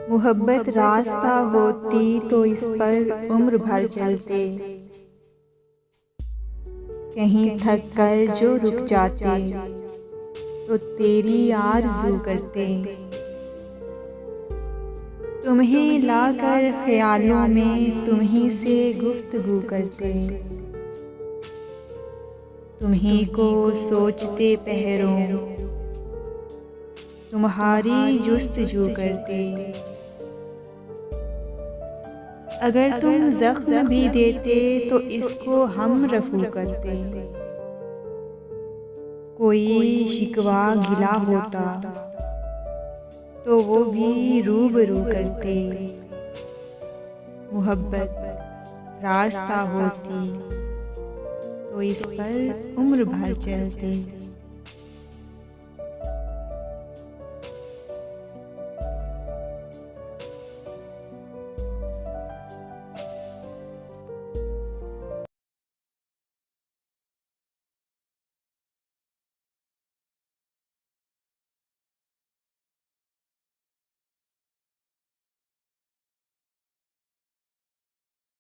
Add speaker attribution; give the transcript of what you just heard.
Speaker 1: मोहब्बत रास्ता होती तो इस पर उम्र भर चलते। कहीं थक कर जो रुक जाते तो तेरी आरज़ू करते। तुम्हें लाकर ख्यालों में तुम्हीं से गुफ्तगू करते। तुम्हीं को सोचते पहरों तुम्हारी जुस्तजू करते। अगर तुम ज़ख्म भी देते तो इसको हम रफू करते। कोई शिकवा गिला होता तो वो भी रूबरू करते। मोहब्बत रास्ता होती तो इस पर उम्र भर चलते।